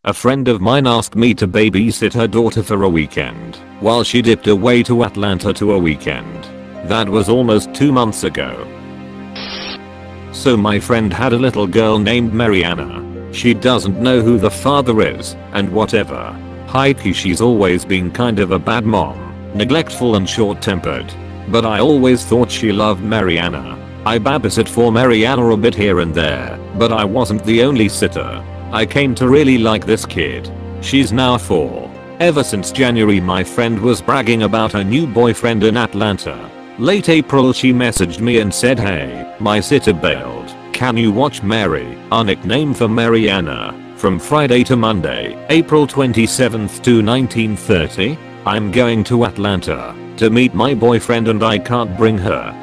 A friend of mine asked me to babysit her daughter for a weekend while she dipped away to Atlanta to a weekend. That was almost 2 months ago. So my friend had a little girl named Mariana. She doesn't know who the father is and whatever. Hikey, she's always been kind of a bad mom, neglectful and short-tempered. But I always thought she loved Mariana. I babysit for Mariana a bit here and there, but I wasn't the only sitter. I came to really like this kid. She's now 4. Ever since January my friend was bragging about her new boyfriend in Atlanta. Late April she messaged me and said, "Hey, my sitter bailed. Can you watch Mary, our nickname for Mariana, from Friday to Monday, April 27th to 1930? I'm going to Atlanta to meet my boyfriend and I can't bring her."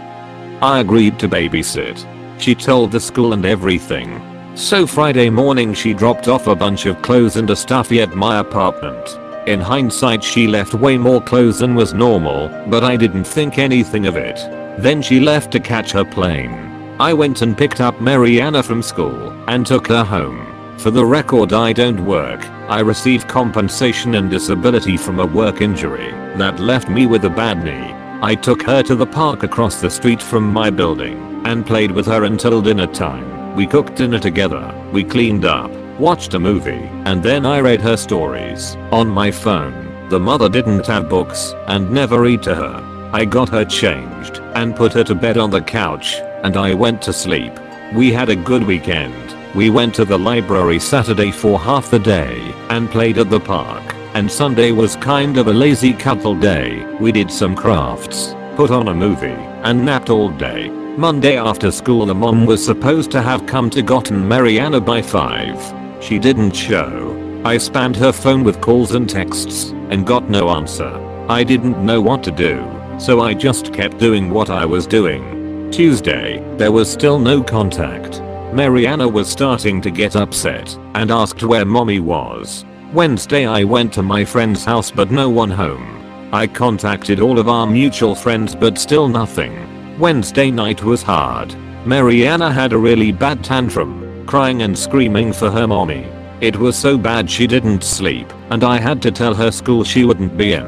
I agreed to babysit. She told the school and everything. So Friday morning she dropped off a bunch of clothes and a stuffy at my apartment. In hindsight she left way more clothes than was normal, but I didn't think anything of it. Then she left to catch her plane. I went and picked up Mariana from school and took her home. For the record, I don't work. I receive compensation and disability from a work injury that left me with a bad knee. I took her to the park across the street from my building and played with her until dinner time. We cooked dinner together, we cleaned up, watched a movie, and then I read her stories on my phone. The mother didn't have books and never read to her. I got her changed and put her to bed on the couch, and I went to sleep. We had a good weekend. We went to the library Saturday for half the day and played at the park, and Sunday was kind of a lazy couple day. We did some crafts, put on a movie, and napped all day. Monday after school the mom was supposed to have come to gotten Mariana by 5. She didn't show. I spammed her phone with calls and texts and got no answer. I didn't know what to do, so I just kept doing what I was doing. Tuesday, there was still no contact. Mariana was starting to get upset and asked where mommy was. Wednesday I went to my friend's house but no one home. I contacted all of our mutual friends but still nothing. Wednesday night was hard. Mariana had a really bad tantrum, crying and screaming for her mommy. It was so bad she didn't sleep, and I had to tell her school she wouldn't be in.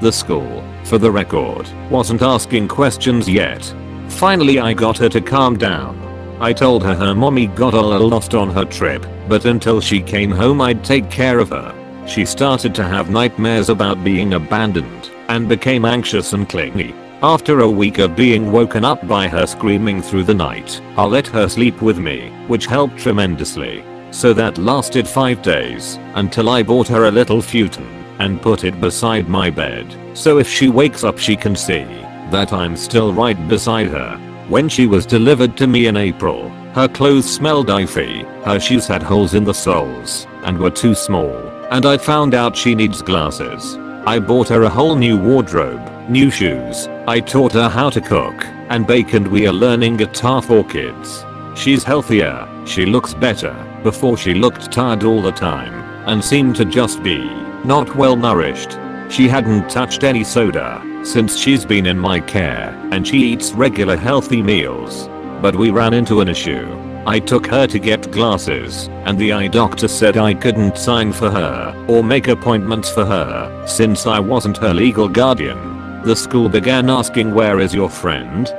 The school, for the record, wasn't asking questions yet. Finally I got her to calm down. I told her her mommy got a little lost on her trip, but until she came home I'd take care of her. She started to have nightmares about being abandoned and became anxious and clingy. After a week of being woken up by her screaming through the night, I let her sleep with me, which helped tremendously. So that lasted 5 days, until I bought her a little futon and put it beside my bed, so if she wakes up she can see that I'm still right beside her. When she was delivered to me in April, her clothes smelled iffy, her shoes had holes in the soles and were too small, and I found out she needs glasses. I bought her a whole new wardrobe, new shoes, I taught her how to cook and bake, and we are learning guitar for kids. She's healthier, she looks better. Before she looked tired all the time and seemed to just be not well nourished. She hadn't touched any soda since she's been in my care, and she eats regular healthy meals. But we ran into an issue. I took her to get glasses, and the eye doctor said I couldn't sign for her or make appointments for her since I wasn't her legal guardian. The school began asking, "Where is your friend?"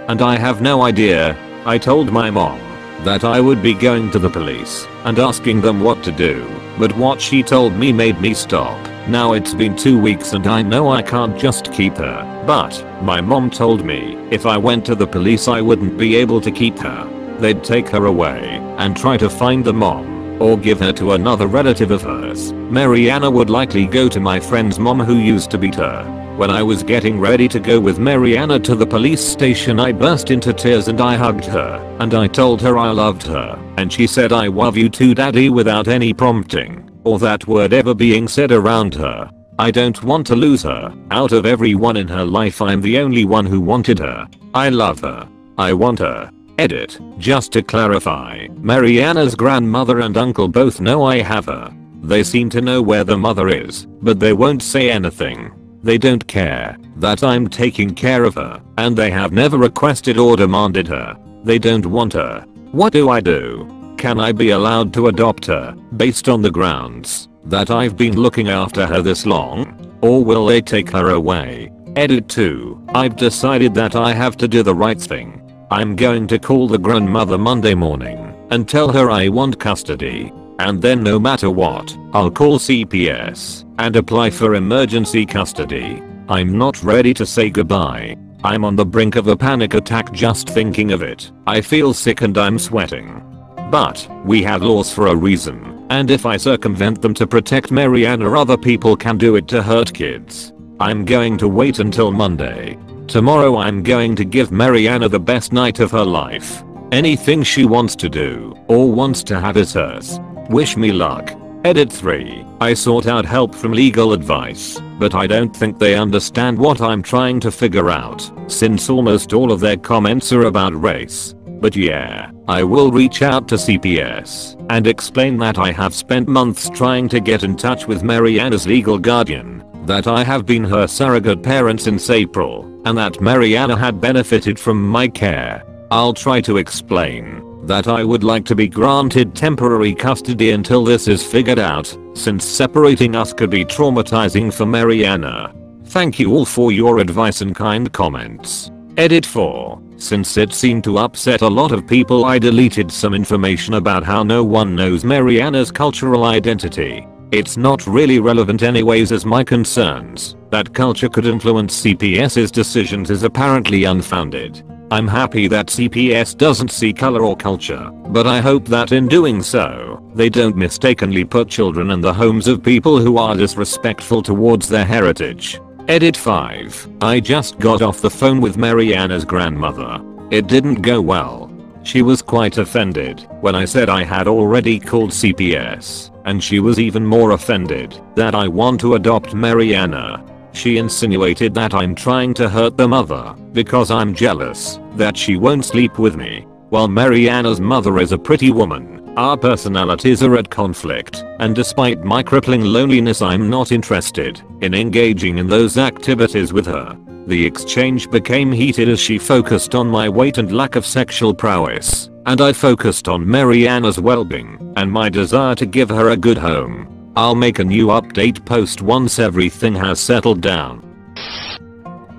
And I have no idea. I told my mom that I would be going to the police and asking them what to do, but what she told me made me stop. Now it's been 2 weeks and I know I can't just keep her, but my mom told me if I went to the police I wouldn't be able to keep her. They'd take her away and try to find the mom or give her to another relative of hers. Mariana would likely go to my friend's mom who used to beat her. When I was getting ready to go with Mariana to the police station I burst into tears and I hugged her and I told her I loved her, and she said "I love you too daddy" without any prompting or that word ever being said around her. I don't want to lose her. Out of everyone in her life I'm the only one who wanted her. I love her. I want her. Edit. Just to clarify, Mariana's grandmother and uncle both know I have her. They seem to know where the mother is, but they won't say anything. They don't care that I'm taking care of her, and they have never requested or demanded her. They don't want her. What do I do? can I be allowed to adopt her based on the grounds that I've been looking after her this long? Or will they take her away? Edit 2. I've decided that I have to do the right thing. I'm going to call the grandmother Monday morning and tell her I want custody. And then no matter what, I'll call CPS and apply for emergency custody. I'm not ready to say goodbye. I'm on the brink of a panic attack just thinking of it. I feel sick and I'm sweating. But we have laws for a reason, and if I circumvent them to protect Mariana, other people can do it to hurt kids. I'm going to wait until Monday. Tomorrow I'm going to give Mariana the best night of her life. Anything she wants to do or wants to have is hers. Wish me luck. Edit 3. I sought out help from legal advice, but I don't think they understand what I'm trying to figure out, since almost all of their comments are about race. But yeah, I will reach out to CPS and explain that I have spent months trying to get in touch with Mariana's legal guardian, that I have been her surrogate parent since April, and that Mariana had benefited from my care. I'll try to explain that I would like to be granted temporary custody until this is figured out, since separating us could be traumatizing for Mariana. Thank you all for your advice and kind comments. Edit 4. Since it seemed to upset a lot of people, I deleted some information about how no one knows Mariana's cultural identity. It's not really relevant anyways, as my concerns that culture could influence CPS's decisions is apparently unfounded. I'm happy that CPS doesn't see color or culture, but I hope that in doing so, they don't mistakenly put children in the homes of people who are disrespectful towards their heritage. Edit 5. I just got off the phone with Mariana's grandmother. It didn't go well. She was quite offended when I said I had already called CPS, and she was even more offended that I want to adopt Mariana. She insinuated that I'm trying to hurt the mother because I'm jealous that she won't sleep with me. While Mariana's mother is a pretty woman, our personalities are at conflict, and despite my crippling loneliness, I'm not interested in engaging in those activities with her. The exchange became heated as she focused on my weight and lack of sexual prowess, and I focused on Mariana's well-being and my desire to give her a good home. I'll make a new update post once everything has settled down.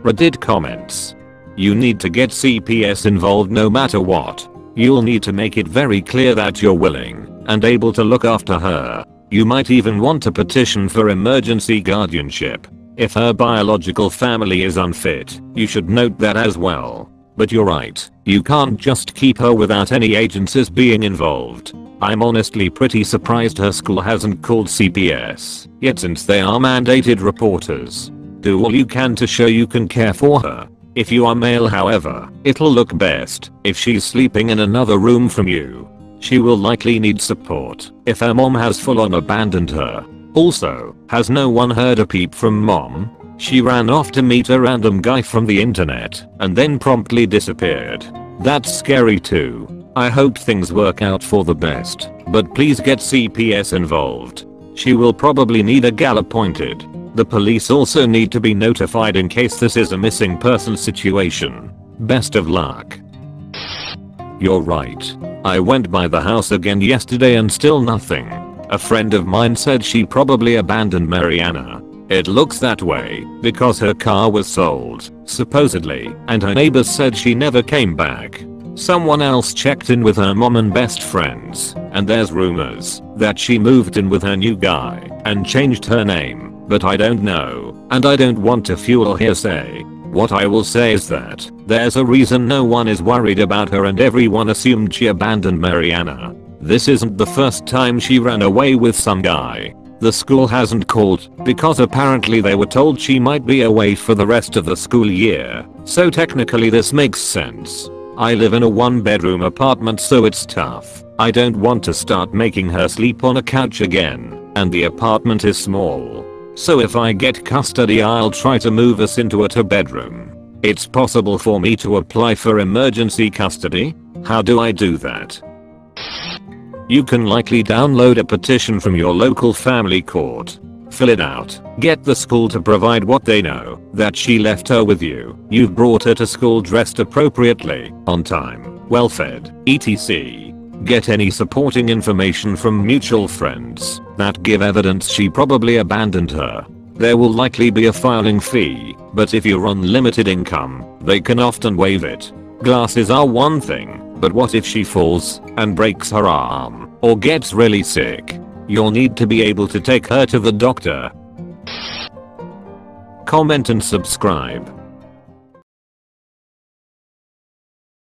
Reddit comments. You need to get CPS involved no matter what. You'll need to make it very clear that you're willing and able to look after her. You might even want to petition for emergency guardianship. If her biological family is unfit, you should note that as well. But you're right, you can't just keep her without any agencies being involved. I'm honestly pretty surprised her school hasn't called CPS yet, since they are mandated reporters. Do all you can to show you can care for her. If you are male, however, it'll look best if she's sleeping in another room from you. She will likely need support if her mom has full on abandoned her. Also, has no one heard a peep from mom? She ran off to meet a random guy from the internet and then promptly disappeared. That's scary too. I hope things work out for the best, but please get CPS involved. She will probably need a gal appointed. The police also need to be notified in case this is a missing person situation. Best of luck. You're right. I went by the house again yesterday and still nothing. A friend of mine said she probably abandoned Mariana. It looks that way because her car was sold, supposedly, and her neighbors said she never came back. Someone else checked in with her mom and best friends, and there's rumors that she moved in with her new guy and changed her name, but I don't know, and I don't want to fuel hearsay. What I will say is that there's a reason no one is worried about her and everyone assumed she abandoned Mariana. This isn't the first time she ran away with some guy. The school hasn't called because apparently they were told she might be away for the rest of the school year, so technically this makes sense. I live in a 1-bedroom apartment, so it's tough. I don't want to start making her sleep on a couch again, and the apartment is small. So if I get custody, I'll try to move us into a 2-bedroom. It's possible for me to apply for emergency custody? How do I do that? You can likely download a petition from your local family court. Fill it out. Get the school to provide what they know that she left her with you. You've brought her to school dressed appropriately, on time, well fed, etc. Get any supporting information from mutual friends that give evidence she probably abandoned her. There will likely be a filing fee, but if you're on limited income, they can often waive it. Glasses are one thing, but what if she falls and breaks her arm or gets really sick? You'll need to be able to take her to the doctor. Comment and subscribe.